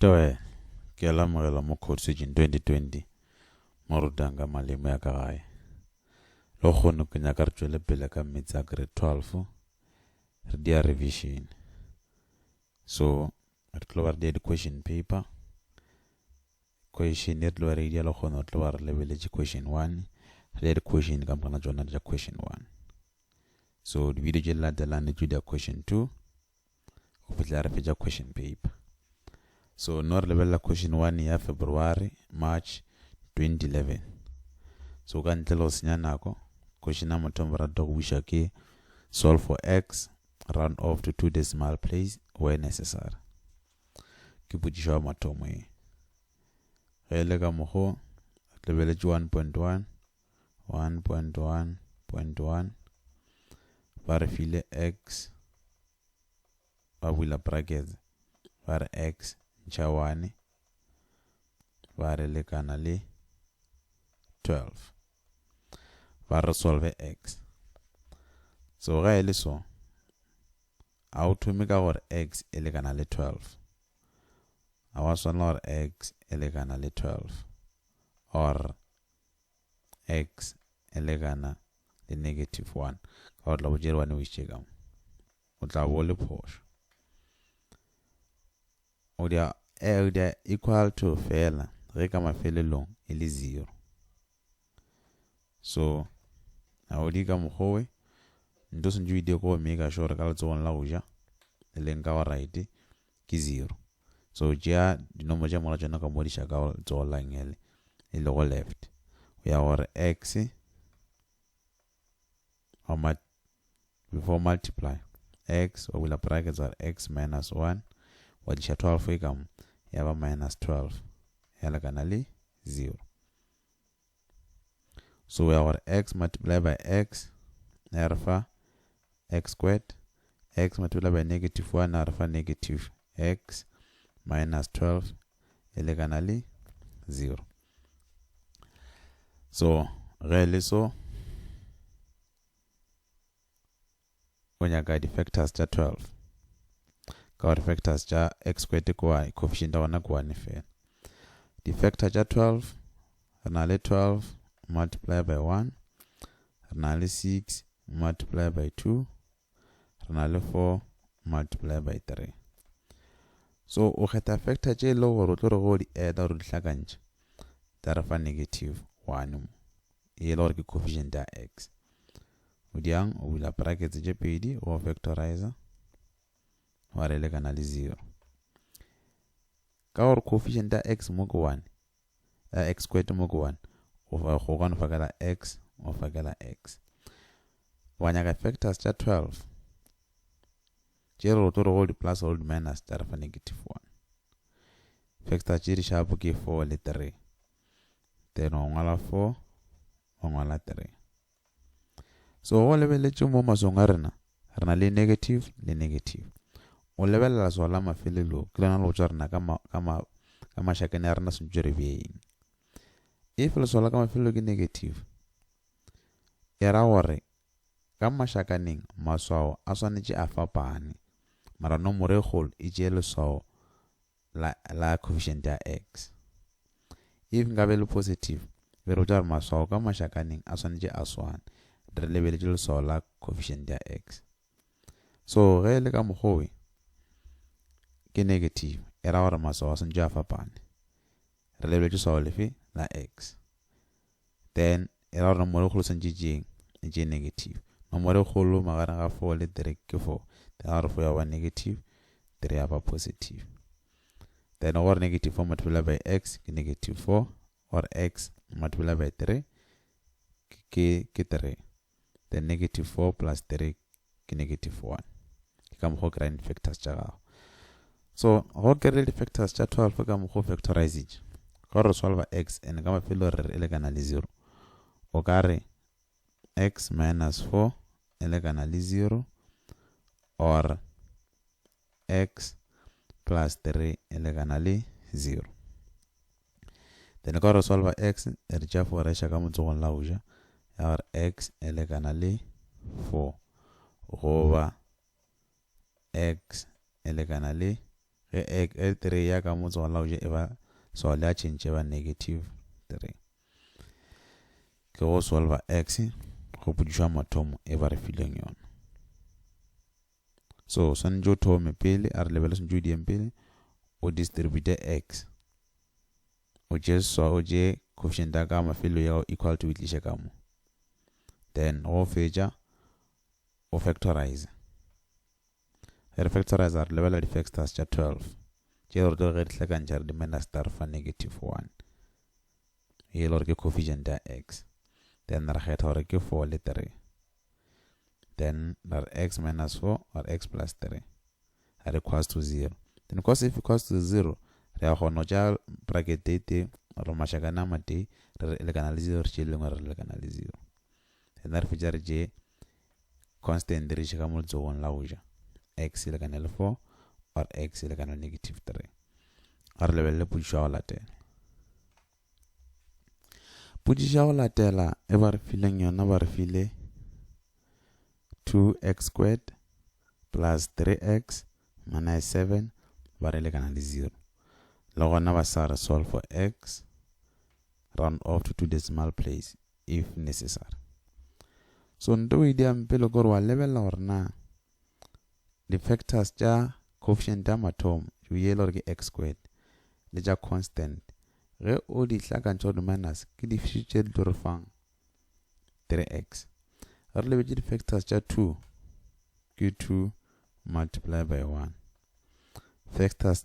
DoE ke alamogela mo course 2020 mo rutang ka malemo ya ka gae lo kgone ke nyaka re tšwele pele ka metsi a grade 12 re dia revision. So re tlo ba re dia question paper, question e tlo ba re dia lo kgone tlo ba re lebeletše question 1 re dia question ka mpana tšona ja question 1. So di video tše latelang di tšo question 2 go fihla re fetša question paper. So no re lebelela question 1 ya February March 2011. So ka ntle lo senya nako question ya motho ra tlo go buša ke solve for x round off to 2 decimal place where necessary. Ke potšišo ya mathomo e ge le ka mogo lebeletše 1.1 ba re file x ba bula brackets ba re x ntšha 1 ba re lekana le 12 ba re solve x. So ga e le so a o thome ka gore x e lekana le 12 a wa swana gore x e lekana le 12 or x e lekana le negative 1 ka gore la botšere wane o išitše ka mo o tla bo le phošo o dia equal to fela ge ka mafelelong e le 0. So a o di ka mokgowe ndo se njwide ko mega sure ka letsogong la go ja e leng ka wa right ke 0. So ja dinomo ja mola tšona ka modiša ka letsogo la ngele e le go left o ya gore x before multiply x o bula brackets are x minus 1 wa diša 12 e ka mo ya ba minus 12 ya lekana le 0. So we have x multiplied by x alpha x squared, x multiplied by negative 1 alpha negative x minus 12 elegantly 0. So really so when you got the factors ja 12 got the factors ja x squared kwa coefficient wana kwa ni fair. The factor ja 12 anale 12 multiplied by 1 anale 6 multiplied by 2 anale 4 multiplied by 3. So o geta factor tše lo gore o tlo re go di add or di hlakantša tara fa negative 1 e le gore ke coefficient ya x o diang o bula brackets tše pedi o factorizer wa re le kana le 0 ka gore coefficient ya x mo ko 1 x squared mo ko 1 o fa go gana fakela x o fakela x wa nyaka factors tša 12 tše re tlo re go di plus or di minus tara fa negative 1 factors tše di sharp ke 4 le 3 then o ngwala 4 o ngwala 3. So go lebeletše mo masong a rena le negative le negative o lebelela sola mafelelo ke lona lo tšwa rena ka mašakane a rena sentše re beeng if le sola ka mafelelo ke negative e ra gore ka mašakaneng maswao a swanetše a fapane mara nomoro e kgolo e tšee leswao la coefficient ya x. If nka be le positive be re tšwa re maswao ka mašakaneng a swanetše a swane re lebeletše leswao la coefficient ya x. So ge le ka mokgowe ke negative e ra gore maswao a swanetše a fapane re lebeletše leswao lefe la x, then e ra gore nomoro e kgolo swanetše e tšee negative nomoro e kgolo magareng ga 4 le 3 ke 4 then ga re 4 ya ba negative 3 ya ba positive then gore negative 4 multiplied by x ke negative 4 or x multiplied by 3 ke 3 then negative 4 plus 3 ke negative 1 ke ka mokgwa kry factors tša gago. So go kry di factors tša 12 ka mokgwa factorize ka re solve x and ka mafelo re lekana le 0 o ka re x minus 4 elegana le 0 or x plus 3 elegana le 0. Then ka re solve x re tša foresha ka motsogong la uja ya gore x elegana le 4 goba x elegana le e 3 ya ka mo tswala o je eba sola ya change ba negative 3 ke go solve x go pudišwa mathomo e ba re fileng yona. So swanetše o thome pele a re lebele swanetše o diem pele o distribute x o je coefficient ya ka mafelo ya equal to itliše ka mo, then go fetša o factorize. Re factorize a re lebela di-factors tša 12 tše re tlo ge di hlakantša re di minus star fa negative 1 e le gore ke coefficient ya x, then re kgetha gore ke 4 le 3, then re x minus 4 or x plus 3 are equals to 0. Then because if equals to 0 re a kgona tša bracket te re mašakana mate re lekana le 0 re tše lengwe re lekana le 0, then re fetša re tše constant re tše ka mo letsogong la go ja x e lekana le 4 or x e lekana le negative 3. a re lebelele pudišo ya go latela. Pudišo ya go latela e ba re fileng yona ba re file 2x squared plus 3x minus 7 ba re lekana le 0. Le gona ba sa re solve for x, round off to 2 decimal place if necessary. So nto o idiam pele gore wa lebelela gore na di-factors tša coefficient ya mathomo o yele gore ke x squared le tša constant ge o di hlakantša go minus ke di tše di tlo re fang 3x. Re lebetše di-factors tša 2 ke 2 multiply by 1,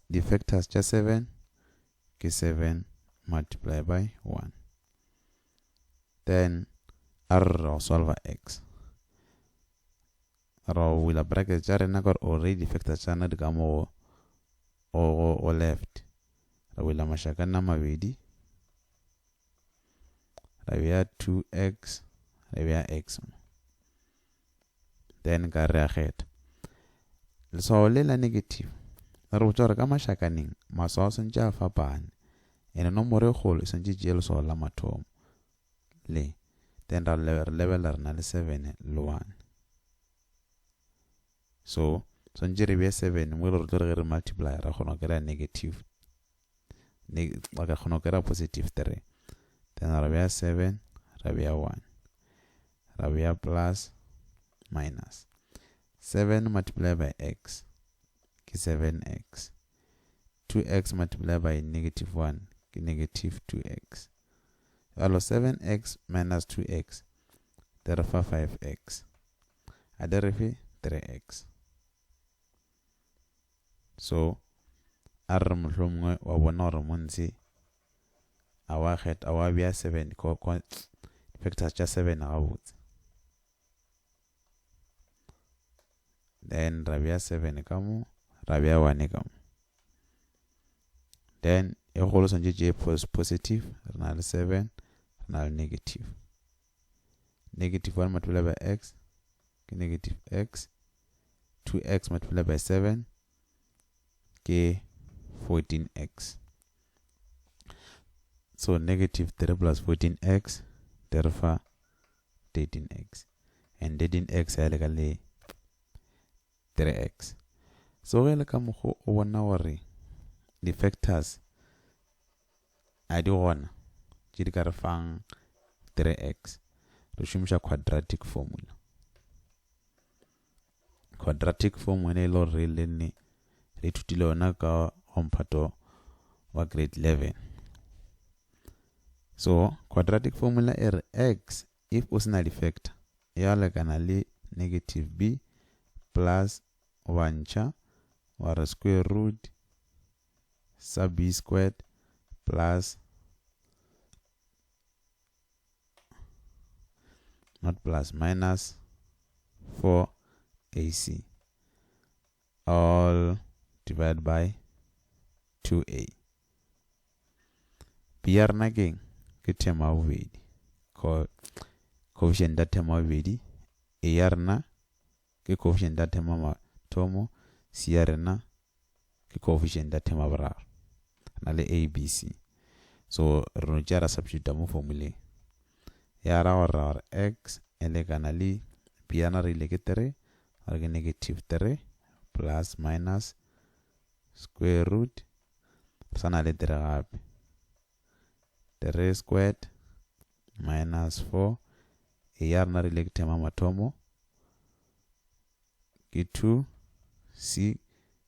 di-factors tša 7 ke 7 multiply by 1, then a re go solve x ra o wila bracket tša rena gore already factors tša na di ka mo go left, ra wila mašakana mabedi ra bea 2x ra bea x, then ka re a kgetha leswao le la negative re botša gore ka mašakaneng maswao swantše a fapane ene nomoro e kgolo e swantše tšea leswao la mathomo le, then ra lebelela re na le 7 le 1, so swantše re bea 7 mo le re tlo re multiply ra kgona go kry-a negative ra kgona go kry-a positive 3, then ra bea 7 ra bea 1 ra bea plus minus 7 multiplied by x ke 7x, 2x multiplied by negative 1 ke negative 2x, alo 7x minus 2x te re fa 5x a di re fe 3x. So a re mohlomongwe wa bona gore montse a wa kgetha a wa bea 7 factors tša 7 ga botse, then ra bea 7 ka mo ra bea 1 ka mo, then e kgolo swantše tše positive re na le 7 re na le negative 1 multiplied by x ke negative x, 2x multiplied by 7 ke 14x, so negative 3 plus 14x te re fa 13x, and 13x ya leka le 3x. So ge le ka mokgo o bona gore di-factors a di gona tše di ka re fang 3x re šomiša quadratic formula. Quadratic formula e le gore le nne re ithutile yona ka mphato wa grade 11. So quadratic formula e re x if o sena di-factor ya lekana le negative b plus wantšha wa re square root sa b squared plus not plus minus 4ac all divided by 2a. b ya rena keng ke tema bobedi coefficient ya tema bobedi, a ya rena ke coefficient ya tema mathomo, c ya rena ke coefficient ya tema boraro na le a b c. So re no tšea ra substitute mo formuleng ya ra gore x e lekana le b yana re ile ke 3 re ke negative 3 plus minus square root sana le 3 gape 3 squared minus 4 e ya rena re le ke tema mathomo ke 2 c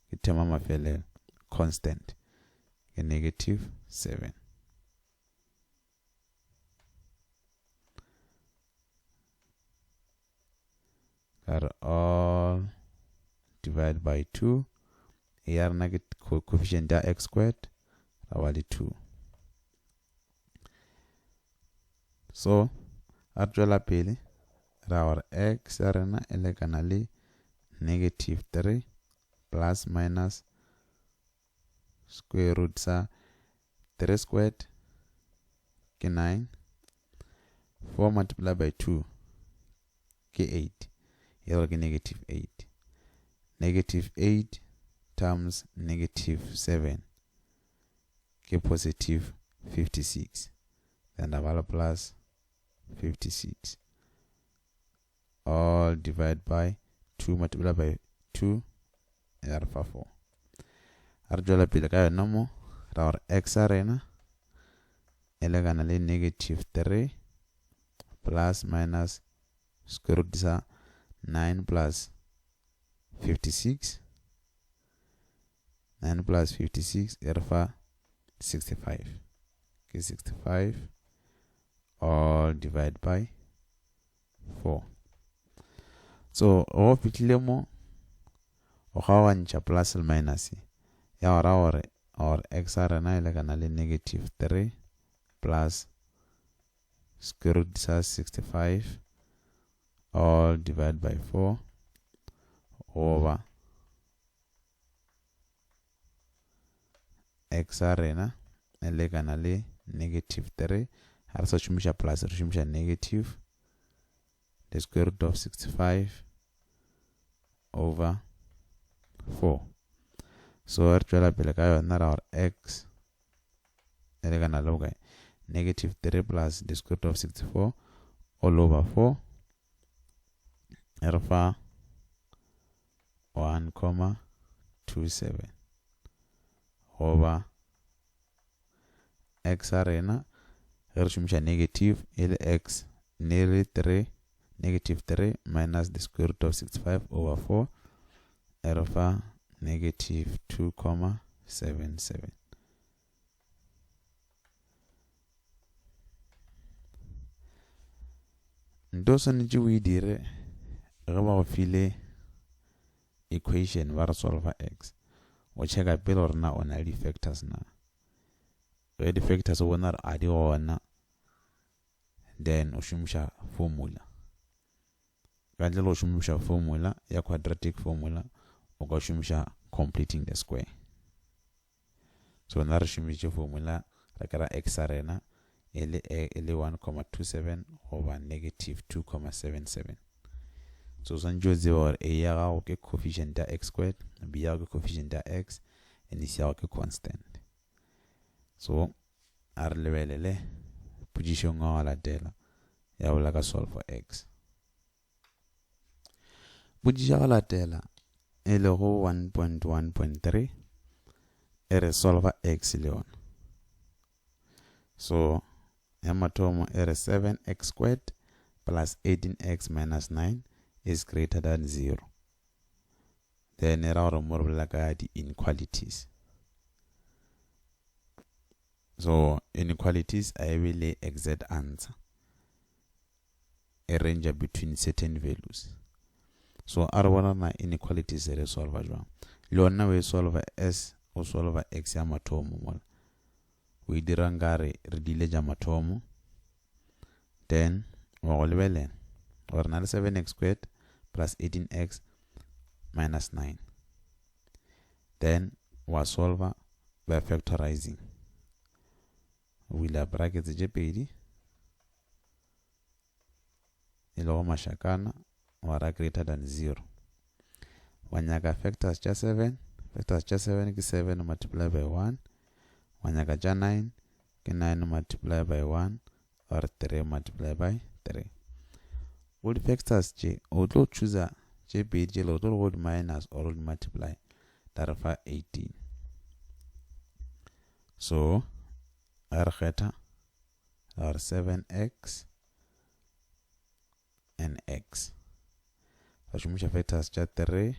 ke tema mafelelo constant ke negative 7. Are all divided by 2 e ya rena ke coefficient ya x squared ra ba le 2. So a tswela pele ra gore x ya rena e lekana le negative 3 plus minus square root sa 3 squared ke 9 4 multiplied by 2 ke 8 ya gore ke negative 8. Negative 8 times negative 7 ke positive 56 then double plus 56 all divided by 2 multiplied by 2 ya re fa 4. A re tswela pele ka yona mo ra gore x a rena e lekana le negative 3 plus minus square root sa 9 plus 56 9 plus 56 e re fa 65 ke 65 all divided by 4. So o fitlile mo o kgaogantšha plus le minus ya go ra gore or x a rena e lekana le negative 3 plus square root sa 65 all divided by 4 over x a rena e lekana le negative 3 ha re sa šomiša plus re šomiša negative the square root of 65 over 4. So re tšwela pele ka yona ra gore x e lekana le bokae negative 3 plus the square root of 64 all over 4 e re fa 1,27 over x a rena ge re šomiša negative e le x nearly 3 negative 3 minus the square root of 65 over 4 e re fa negative 2,77. Ndo swanetše o e dire ge ba go file equation ba re solve x o checka pele gore na o na le di-factors na ge di-factors o bona re a di gona then o šomiša formula ka ntle le go šomiša formula ya quadratic formula o ka šomiša completing the square. So na re šomiše formula re kry x a rena e le 1,27 over negative 2,77. So swantše o tseba gore a ya gago ke coefficient ya x squared, b ya gago ke coefficient ya x and c ya gago ke constant. So a re lebelele position ga go latela ya bola ka solve for x. Position ga latela e le go 1.1.3 e re solve x le yona. So ya mathomo e re 7x squared plus 18x minus 9 is greater than 0. Then e ra gore mo re bolela ka di inequalities. So inequalities a be le exact answer a range between certain values. So a re bona na inequalities re solve jwang le yona we solve s o solve x ya mathomo mo we dira ngare re dile ja mathomo then wa go lebelela gore na le 7x squared plus 18x minus 9 then wa solve by factorizing wila brackets je pedi e le go mashakana wa ra greater than 0 wa nyaka factors ja 7 factors ja 7 ke 7 multiplied by 1 wa nyaka ja 9 ke 9 multiplied by 1 or 3 multiplied by 3. All the factors je o tlo choose je pedi je lo tlo go minus or multiply that of 18 So re kgetha or 7x and x. Ra shumisha factors tša 3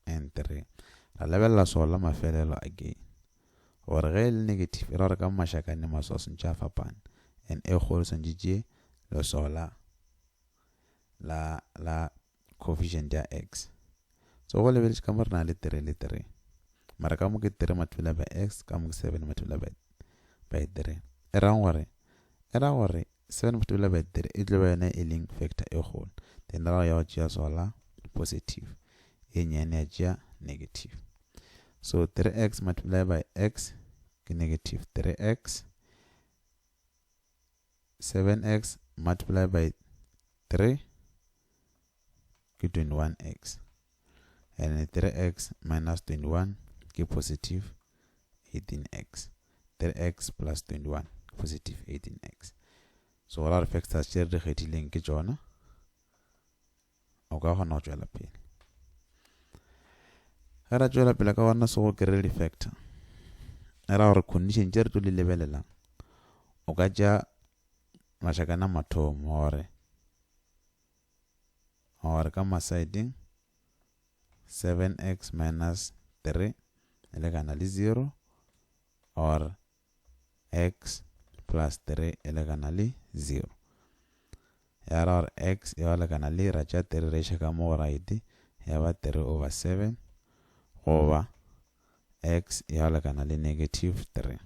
and 3. Ra lebelela sola mafelelo again. Gore ge le negative e ra re ka mašakane maswasong tša fapana and e kgolo swantšitše le sola la coefficient ya x. So go lebeletše ka mo re na le 3 le 3. Mara ka mo ke 3 multiply by x, ka mo ke 7 multiply by 3. E ra gore 7 multiply by 3 e tlo ba yona e leng factor e kgolo. Then ra ya go tšea sola positive. E nyane ya tšea negative. So 3x multiply by x ke negative 3x. 7x multiply by 3 ke 21x. And 3x minus 21 ke positive 18x. 3x plus 21 positive 18x. So all our factors tše re kgethileng ke tšona. O ka kgona go tšwela pele. Ge ra tšwela pele ka gona se go kry factor. E ra gore condition tše re tlo di lebelelang. O ka tšea mašakana mathomo gore ka masiding 7x minus 3 ele kana le 0 or x plus 3 ele kana le 0. Ya ra gore x e ba lekana le ra tša 3 re šaka mo go right ya ba 3 over 7 goba x e ba lekana le negative 3.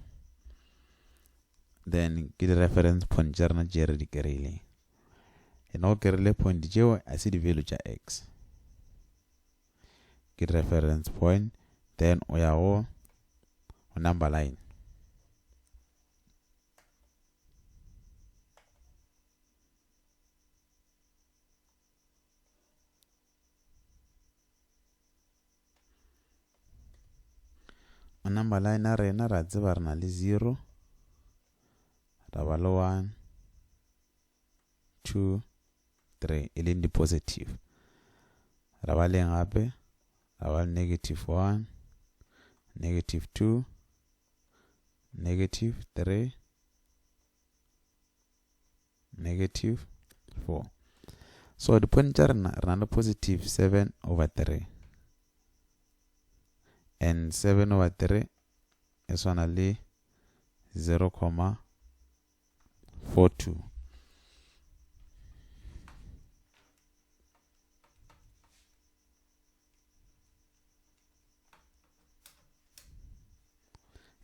Then ke di reference point tša rena tše re di kry-ileng. E no kry-ile point tšeo a se di value tša x. Ke di reference point, then o ya go number line. Number line a rena ra tseba re na le 0, ra ba le 1, 2, 3 e leng di positive. Ra ba le gape ra ba le negative 1, negative 2, negative 3, negative 4. So the point tša rena re na le positive 7 over 3. And 7 over 3 is only 0.42.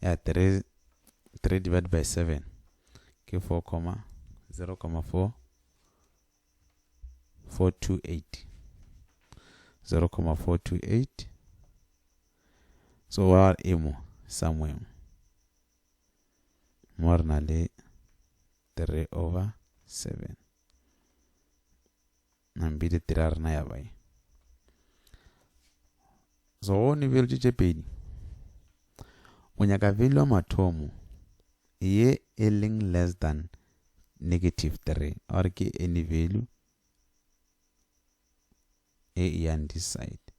Yeah, 3 divided by 7. Okay, 0.428. 0.428. So we are emo somewhere. More than 3 over 7. Nambide tirar na yabai. So ni value tše pedi. O nyaka value mathomo ye e leng less than negative 3 or ke any value e on this side.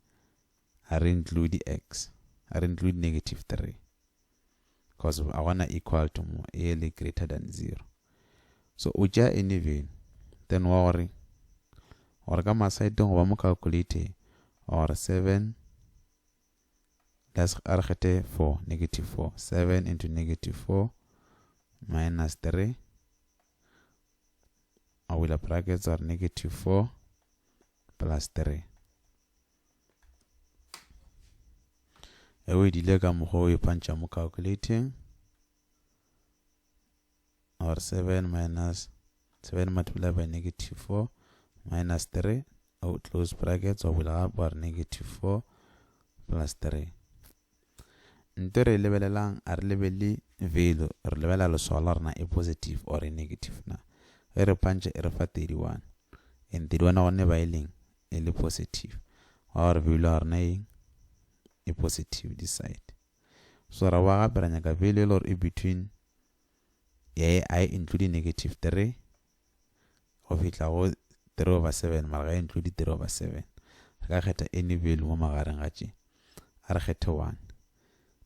I include x. I include negative 3 because I want to equal to more a greater than 0. So uja any value, then worry or gamma side don't want to calculate or 7 that's 4 negative 4 7 into negative 4 minus 3 I will brackets or negative 4 plus 3. We delay ka mokgwa o punch mo calculating or 7 minus 7 multiplied by negative 4 minus 3 out close brackets or will have or negative 4 plus 3. Ntere lebelelang a re lebeli value re lebela le solar na e positive or a negative na. Re punch e re fa 31 and 31 one ba ileng e le positive or value are na a positive this side. So ra wa ga nyaka value or in between I including negative 3 of it la 3 over 7 mara include 3 over 7. Ga kgetha any value mo magareng ga tše. A re kgetha 1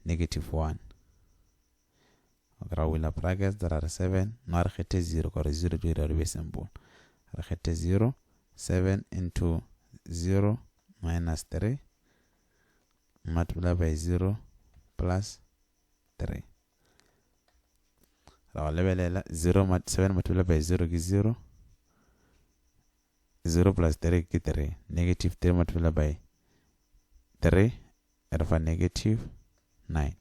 negative 1 ra wila brackets ra re 7 no re kgethe 0 gore 0 di re be simple re kgethe 0 7 into 0 minus 3 multiplied by 0 plus 3 ra lebelela 7 multiplied by 0 ke 0 0 plus 3 ke 3 negative 3 multiplied by 3 re fa negative 9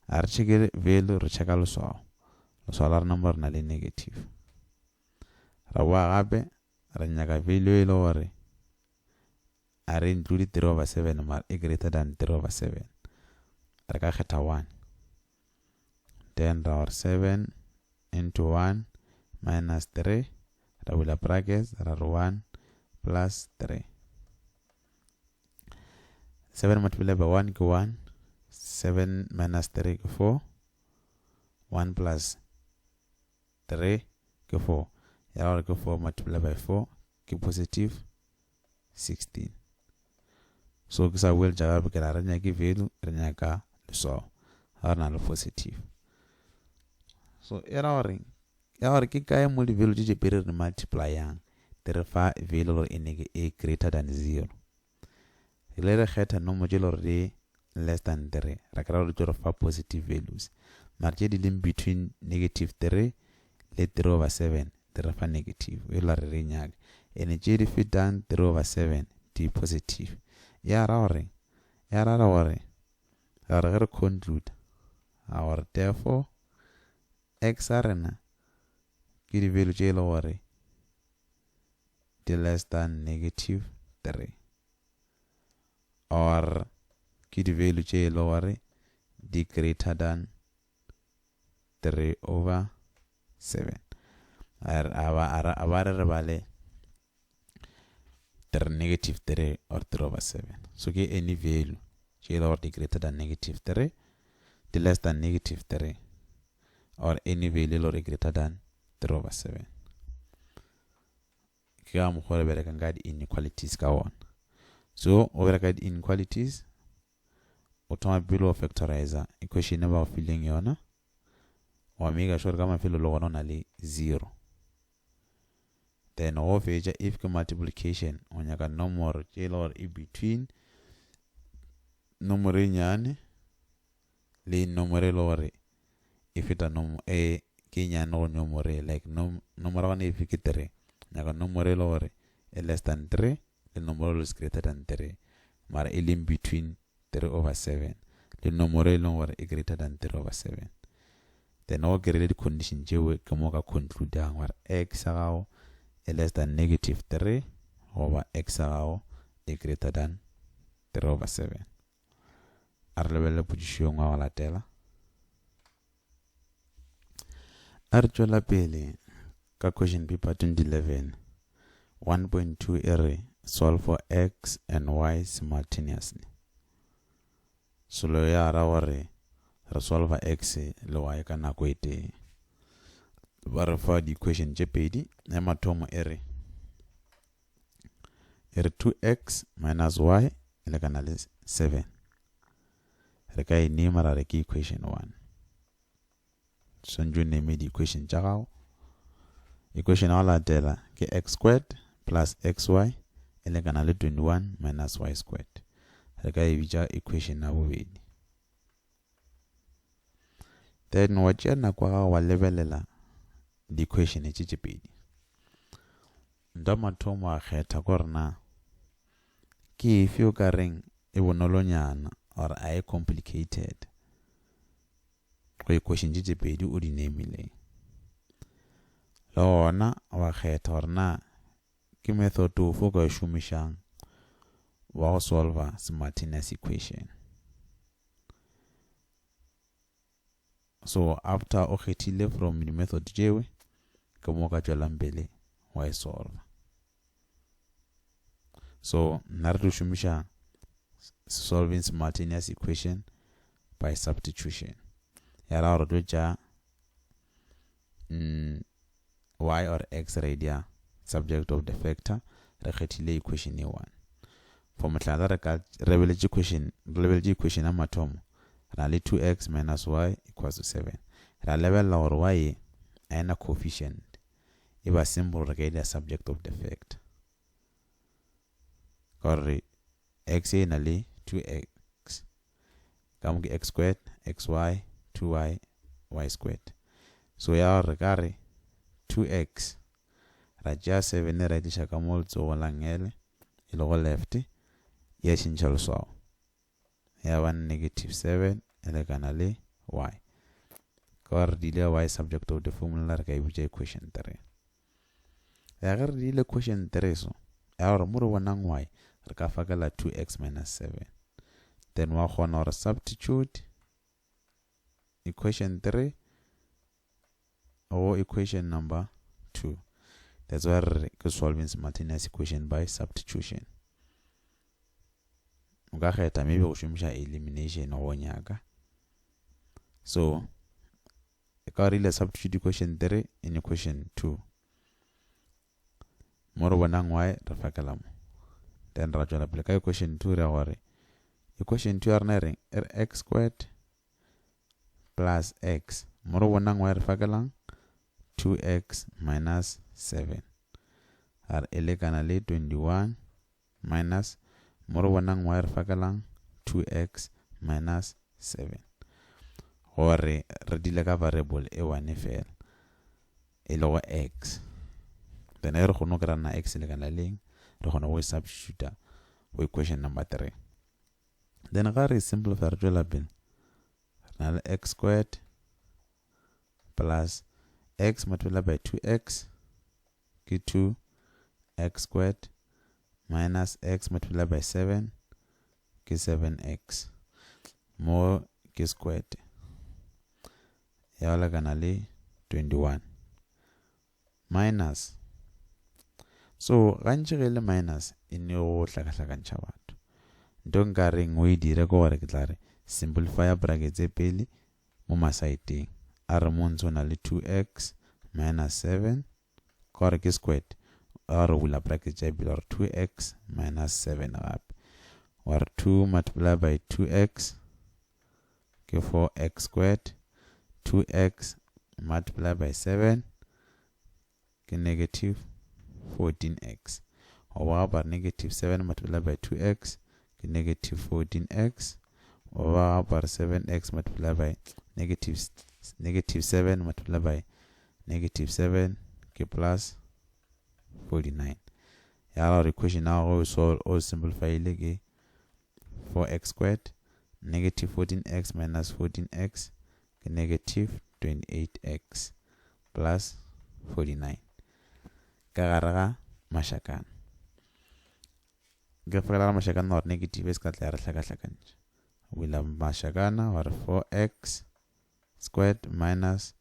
a re check value re checka leswao la re number na le negative ra boa gape re nyaka value e le gore a re include 3 over 7 mara e greater than 3 over 7 re ka kgetha 1 then ra or 7 into 1 minus 3 ra wila brackets ra re 1 plus 3 7 multiplied by 1 ke 1 7 minus 3 ke 4 1 plus 3 ke 4 ya gore ke 4 multiplied by 4 ke positive 16 so ke sa wel jaga ke ra re nyaka value re nyaka leswao ga re na le positive so era gore ke kae mo di value tse pedi re multiply yang te re fa value gore e ne ke a greater than 0 ile re kgetha nomoro tse lore di less than 3 ra kra re tlo fa positive values mara tse di leng between negative 3 le 3 over 7 te re fa negative e la re nyaka ene tse di fetang 3 over 7 di positive ya ra gore ga re conclude our therefore x arena ke di value tse le gore di less than negative 3 or ke di value tse le gore di greater than 3 over 7 a ba re bale negative 3 or 3 over 7 so ke any value tse le gore di greater than negative 3 di less than negative 3 or any value le greater than 3 over 7 ke ga mokgwa le bereka ka di inequalities ka one so o bereka di inequalities o thoma pele o factorize equation e ba o fileng yona wa make sure ka mafelo le gona o na le 0 then o fetša if ke multiplication o nyaka nomoro tše le gore e between nomoro e nyane le nomoro e le gore e feta ke nyane go nomoro e like nomoro gane e fe ke 3 nyaka nomoro e le gore e less than 3 le nomoro is greater than 3 mara e leng between 3 over 7 le nomoro e leng gore e greater than 3 over 7 then o kry-ile di condition tšeo ke mo ka conclude yang gore x ya gago e less than negative 3 goba x ya gago e greater than 3 over 7 a re lebelele position wa go latela a re tšwela pele ka question paper 2011 1.2 e re solve for x and y simultaneously solo ya ra gore re solve x le y ka nako e tee ba re fa di equation tše pedi ya mathomo e re 2x minus y le kana le 7 re ka e name ra re ke equation 1 sonjo name di equation tša gago equation ya latela ke x squared plus xy le kana le 21 minus y squared re ka e bitša equation ya bobedi then wa tšea nako ga wa lebelela di equation tše pedi nda mathomo a kgetha gore na ke efe o ka reng e bonolonyana or a e complicated go equation tše pedi o di namile le gona wa kgetha gore na ke method o fo ka e šomišang wa go solve simultaneous equation so after o kgethile from the method tšewe ke mo ka tšwelang pele wa e solve so nna re tlo šomiša solving simultaneous equation by substitution ya ra gore tlo tša y or x radia subject of the factor re kgethile equation e 1 for mohlala re ka rebeletše equation ya mathomo na le 2x minus y equals to 7 ra lebella gore y a coefficient e ba symbol re ka ile subject of the fact gore x e na le 2x ka mo ke x squared xy 2y y squared so ya re ka re 2x ra ja 7 ra disha ka mo letsogo la ngele e le go left ya tšhintšha leswao ya ba -7 e lekana le y ka re di ile y subject of the formula re ka e bitša equation 3 ya ge re di ile equation 3 so ya gore mo re bonang y re ka fakela 2x minus 7 then wa kgona gore substitute equation 3 or equation number 2. That's why we're solving simultaneous equation by substitution. Nka kgetha maybe go shumisha elimination go nyaka. So ka re ile substitute equation 3 in equation 2. Mo re bonang y re fakela mo. Then ra tswela pele ka equation 2 re gore equation 2 ya rena re x squared plus x. Mo re bonang y re fakelang 2x minus 7 are elekana le 21 minus mo re bonang y re fakelang 2x minus 7 gore re dile ka variable e one fela e le go x then re kgone go rana x lekana leng re kgone go substitute go equation number 3 then ga re simplify re tswela pele na le x squared plus x multiplied by 2x ke 2x squared minus x multiplied by 7 ke 7x more ke squared ya lekana le 21 minus so gantši ge le minus e ne go hlakahlakantšha batho nto nka reng o e dire ko gore ke tla re simplify bracket tse pele mo masaiteng a re mo ntse o na le 2x minus 7 ka gore ke squared a re bula bracket tša pele gore 2x minus 7 gape or 2 multiplied by 2x ke 4x squared 2x multiplied by 7 ke negative 14x over by negative 7 multiplied by 2x ke negative 14x over by 7x multiplied by negative 7 multiplied by negative 7 ke plus 49 ya our equation now solve all simplify ile ke 4x squared negative 14x minus 14x ke negative 28x plus 49 ka gare ga mašakana ke fakela ga mašakana gore negative e se ka tla re hlakahlakantša wila mašakana gore 4x squared minus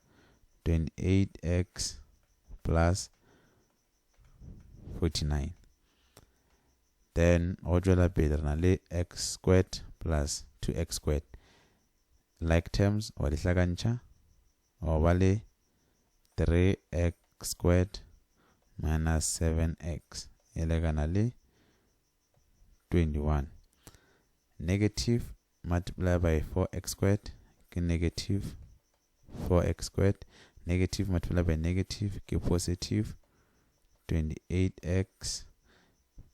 28x plus 49 then go tšwela pele re na le x squared plus 2x squared like terms wa di hlakantša go ba le 3x squared minus 7x e lekana le 21 negative multiplied by 4x squared ke negative 4x squared negative multiplied by negative ke positive 28x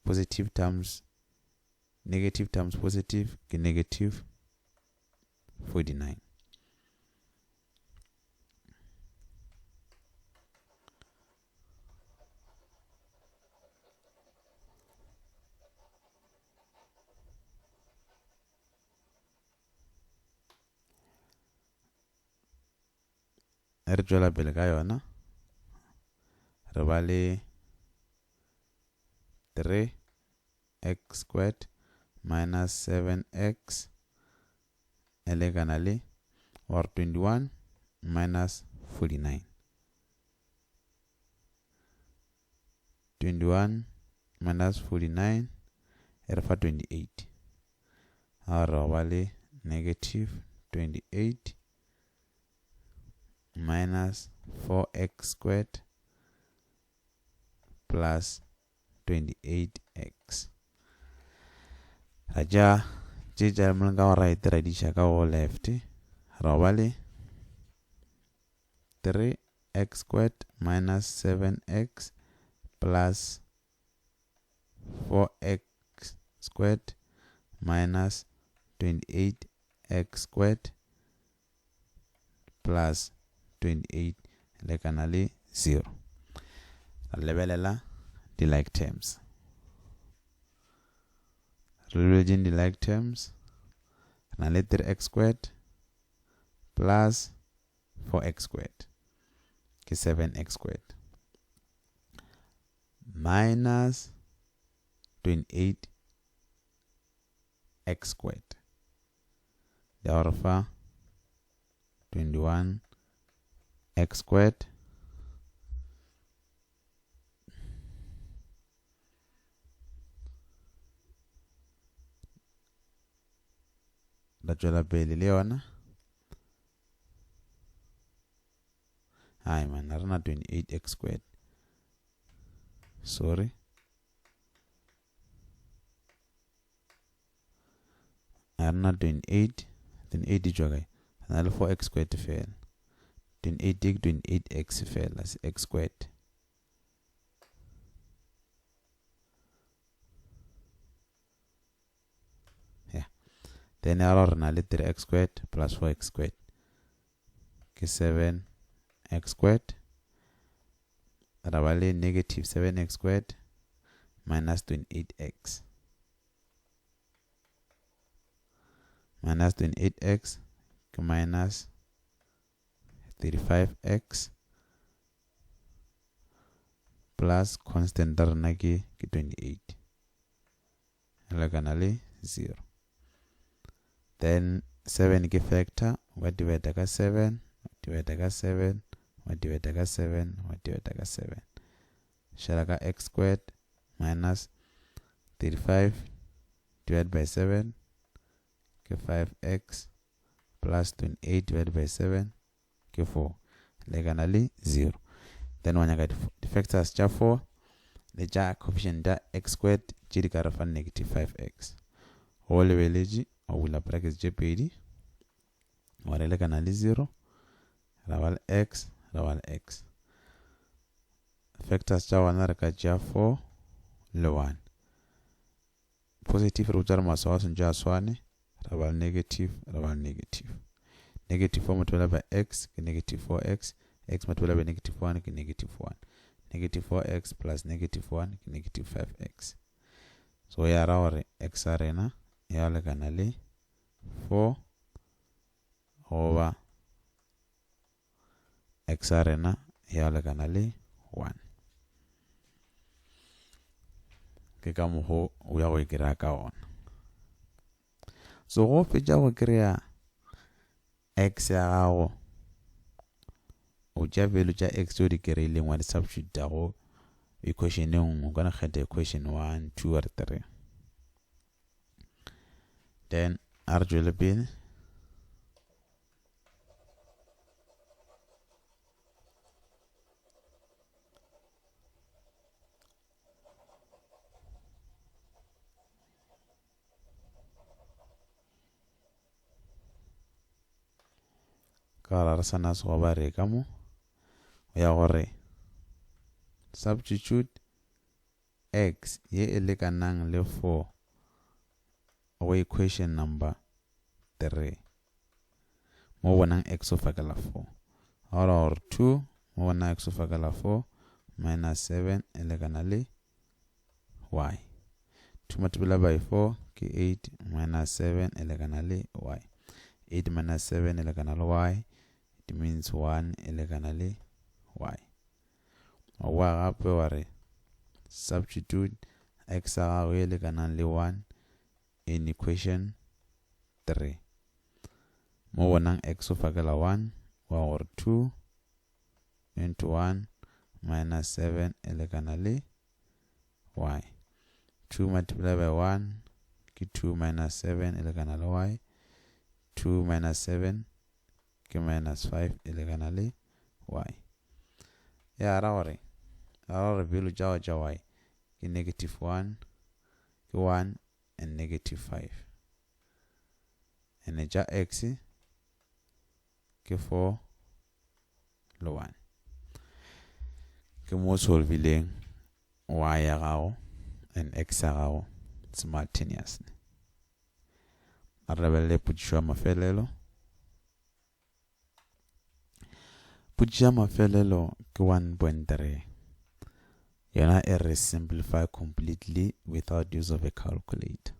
positive times negative times positive ke negative 49 re tšwela pele ka yona re ba le 3x squared minus 7x e lekana le or 21 minus 49 21 minus 49 e re fa 28 a re ba le negative 28 minus 4x squared plus 28x raja tšea mlenga wa right ra diša ka go left ra ba le 3x squared minus 7x plus 4x squared minus 28x squared plus 28 lekana le 0. Lebelela the like terms. Rearranging the like terms, na le 3x squared plus 4x squared ke 7x squared minus 28x squared. Therefore 21x squared la tswela pele le yona. Hai man, a rena 28x squared. Sorry. A rena 28 di tswa kae? Na le 4x squared fela. 28 ke 28x fela, x squared. Yeah. Then a rena le 3x squared plus 4x squared ke 7x squared. Rabale negative 7x squared minus 28x. Minus 28x minus 35x plus constant rena ke 28. Lekana le 0. Then 7 ke factor, wa divide ka 7, divide ka 7, wa divide ka 7, wa divide ka 7. Share ka x squared minus 35 divided by 7 ke 5x plus 28 divided by 7 ke 4. Lekana le 0. Then when you get the factors ja 4, the ja coefficient da x squared ji di ka re fa negative 5x. Go lebeleji o bula brackets je pedi. Wa re lekana le 0. Rawal x. Factors ja 1 re ka ja 4 le 1. Positive re utsara maso sun ja swane. Rawal negative. Negative 4 multiplied by x ke negative 4x. X multiplied by negative 1 ke negative 1. Negative 4x plus negative 1 ke negative 5x. So ya ra hore x arena ya lekana le 4 over x arena ya lekana le 1. Ke ka moho o ya go ikira ka ona. So go fetša go krea x ya gago o tša value tša x o di kry-ileng wa di substitute go equation e nngwe. O ka kgetha equation 1, 2 or 3. Then a re tšwele pele. Ka ra sana se go ba re ka mo ya gore substitute x ye e lekanang le 4 go equation number 3 mo bonang x o fakela 4. Ahora or 2 mo bona x o fakela 4 minus 7 e lekana le y. 2 multiplied by 4 ke 8 minus 7 e lekana le y. 8 minus 7 e lekana le y. It means 1 e lekana le y. Wa gape wa re substitute x a gago e lekanang le 1 in equation 3. Mo bonang x o fakela 1 wa gore 2 into 1 minus 7 e lekana le y. 2 multiplied by 1 ke 2 minus 7 e lekana le y. 2 minus 7 ke minus 5 e lekana le y. Ya ra gore value ja y ke negative 1 ke 1 and negative 5. And ja x ke 4 le 1 ke mo solvileng y ya gago and x ya gago simultaneously. A re lebelele potšišo ya mafelelo. Potšišo ya mafelelo ke 1.3. Yona e re simplify completely without use of a calculator.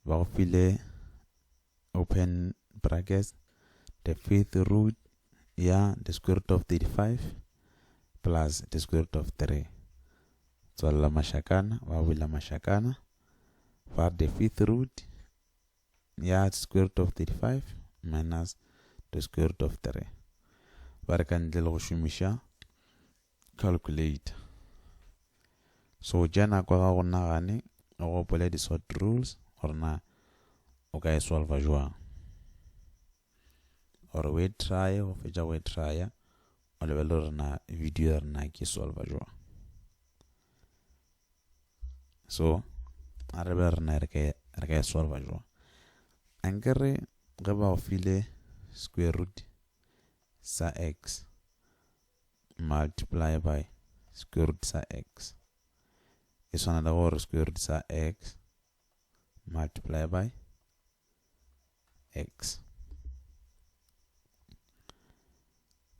Ba go file open brackets the fifth root ya the square root of 35 plus the square root of 3. Tswalela mashakana, ba bula mashakana. For the fifth root ya square root of 35 minus the square root of 3. Ba re ka ntle le go šomiša calculator. So jana kwa ga go nagane o gopole di sort rules or na o ka e solve jwang. Or we try go fetša we try o lebele gore na video re na ke solve jwang. So a re be re na re ka e solve jwang. Ankere ge ba go file square root sa x multiply by square root sa x e swana le gore square root sa x multiply by x.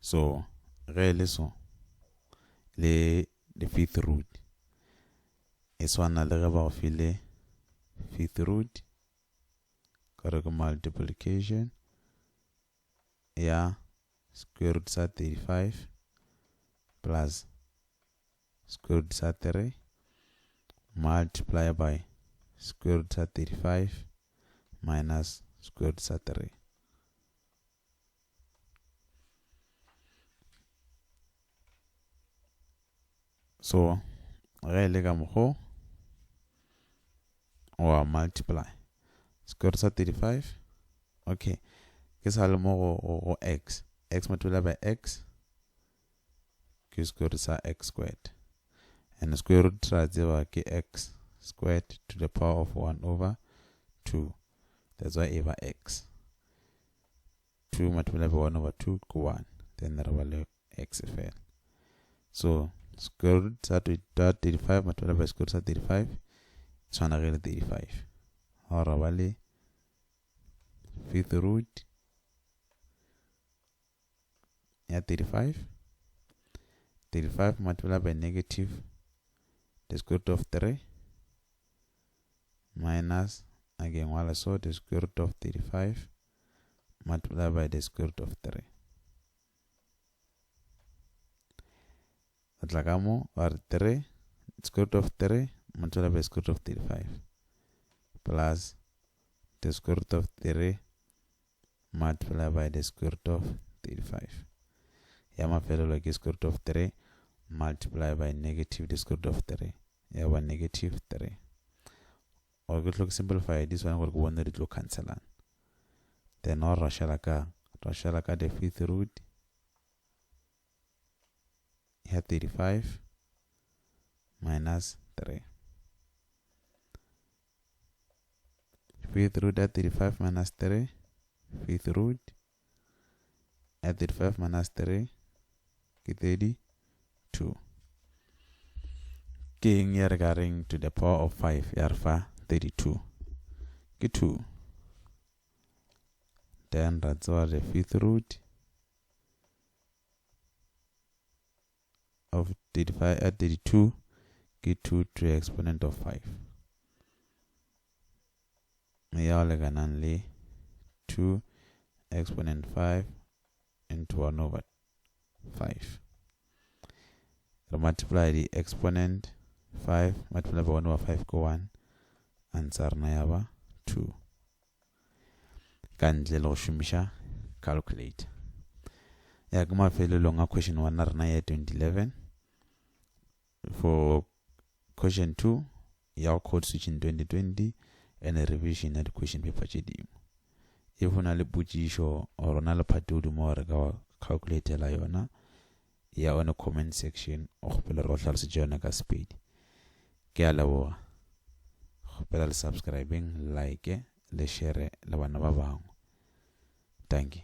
So ge le so le the fifth root e swana le ge ba go file fifth root kare ke multiplication ya square root sa 35 plus square root sa 3 multiply by square root sa 35 minus square root sa 3. So ge le ka mokgo o multiply square root sa 35. Okay, ke sa le mo go x multiply by x ke square root sa x squared, and square root ra tseba ke x squared to the power of 1 over 2. That's why eva x 2 multiply by 1 over 2 ke 1, then re ba le x fela. So square root sa 35 multiply by square root sa 35 tshwana ge le 35. Ga re ba le fifth root ya 35 multiply by negative the square root of 3 minus again while so the square root of 35 multiply by the square root of 3. Atlagamo or 3 square root of 3 multiply by square root of 35 plus the square root of 3 multiply by the square root of 35. Ya mafelelo ke square root of 3 multiply by negative the square root of 3. Ya ba negative 3. Or go to simplify this one, go go one to cancel. Then or rashalaka the fifth root ya 35 minus 3. Fifth root at 35 minus 3. Fifth root at 35 minus 3 ke 32. King ya regarding to the power of 5 yarfa 32 ke 2. Then that's what the fifth root of 35 at 32 ke 2 to the exponent of 5. Ya le ganan le 2 exponent 5 into 1 over 5. Multiply the exponent 5 multiply by 1 over 5 ko 1. Answer na yaba 2. Kantle lo shumisha calculate. Ya kuma fele longa question 1 na ya 2011. For question 2 ya code switch in 2020 and a revision at question paper chedi. If una le putisho or na le patudu mo re ga calculate la yona ya on a comment section o khopela re go tlhalose jona ka speed. Ke a leboga. Khopela le subscribing, like le share le bana ba bangwe. Thank you.